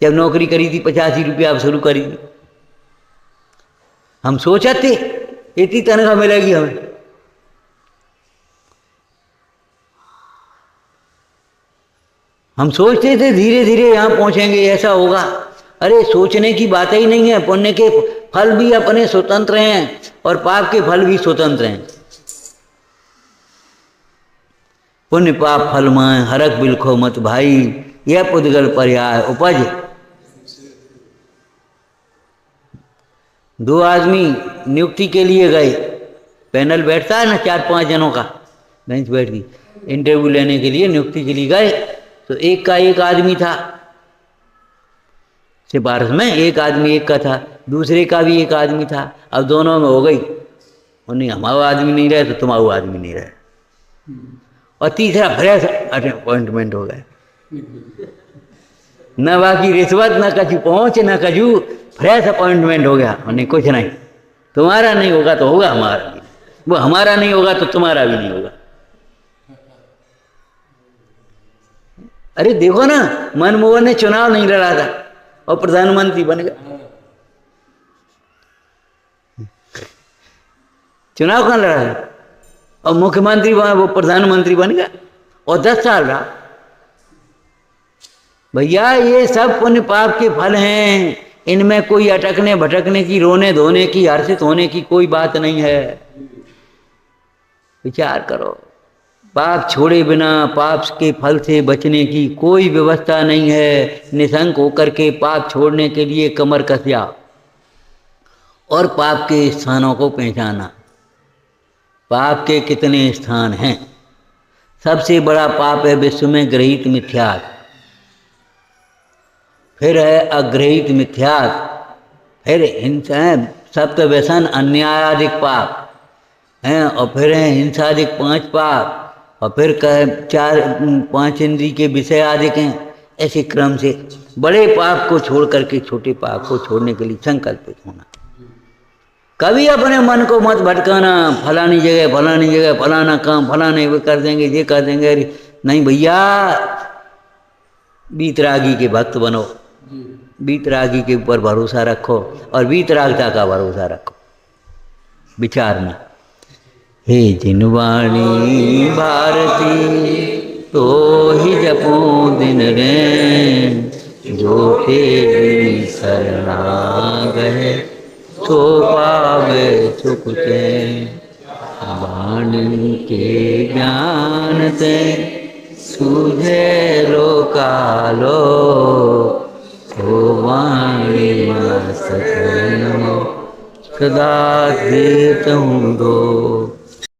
जब नौकरी करी थी 85 रुपया अब शुरू करी थी, हम सोचा थे इतनी तनख्वाह मिलेगी हमें। हम सोचते थे धीरे धीरे यहाँ पहुंचेंगे, ऐसा होगा। अरे सोचने की बात ही नहीं है। पुण्य के फल भी अपने स्वतंत्र हैं और पाप के फल भी स्वतंत्र हैं। पुण्य पाप फल माए हरक बिलखो मत भाई, यह पुद्गल पर्याय उपज। दो आदमी नियुक्ति के लिए गए, पैनल बैठता है ना 4-5 जनों का, बेंच बैठ गई, इंटरव्यू लेने के लिए नियुक्ति के लिए गए। तो एक का एक आदमी था, सिफारिश में एक आदमी एक का था, दूसरे का भी एक आदमी था। अब दोनों में हो गई, उन्हें हमारा आदमी नहीं रहे तो तुम्हारा आदमी नहीं रहे, और तीसरा फ्रेश अपॉइंटमेंट हो गए। न बाकी रिश्वत न कछु पहुँच न कछु, फ्रेश अपॉइंटमेंट हो गया। उन्हें कुछ नहीं, तुम्हारा नहीं होगा तो होगा हमारा भी, वो हमारा नहीं होगा तो तुम्हारा भी नहीं होगा। अरे देखो ना, मनमोहन ने चुनाव नहीं लड़ा था और प्रधानमंत्री बन गया। चुनाव कहाँ लड़ा था और मुख्यमंत्री वो प्रधानमंत्री बन गया और 10 साल रहा। भैया ये सब पुण्य पाप के फल हैं, इनमें कोई अटकने भटकने की, रोने धोने की, हर्षित होने की कोई बात नहीं है। विचार करो, पाप छोड़े बिना पाप के फल से बचने की कोई व्यवस्था नहीं है। निशंक होकर के पाप छोड़ने के लिए कमर कसिया और पाप के स्थानों को पहचाना। पाप के कितने स्थान हैं। सबसे बड़ा पाप है विश्व में गृहीत मिथ्यात्व, फिर है अग्रहित मिथ्यात्व, फिर हिंसा, सप्त व्यसन अन्यायाधिक पाप हैं, और फिर है हिंसाधिक 5 पाप, और फिर 5 इंद्रिय के विषय आदिक हैं। ऐसे क्रम से बड़े पाप को छोड़ करके छोटे पाप को छोड़ने के लिए संकल्पित होना। कभी अपने मन को मत भटकाना, फलानी जगह फलाना काम फलाने वो कर देंगे, ये कर देंगे। नहीं भैया, वीतरागी के भक्त बनो, वीतरागी के ऊपर भरोसा रखो और वीतरागता का भरोसा रखो। विचारना, हे जिनवाणी भारती तो ही जपो दिन रैन, जो तेरी शरणा गए तो पावे सुख चैन। वाणी के ज्ञान से सूझे लोकालो, तो वाणी सकल सदा देत हूँ दो।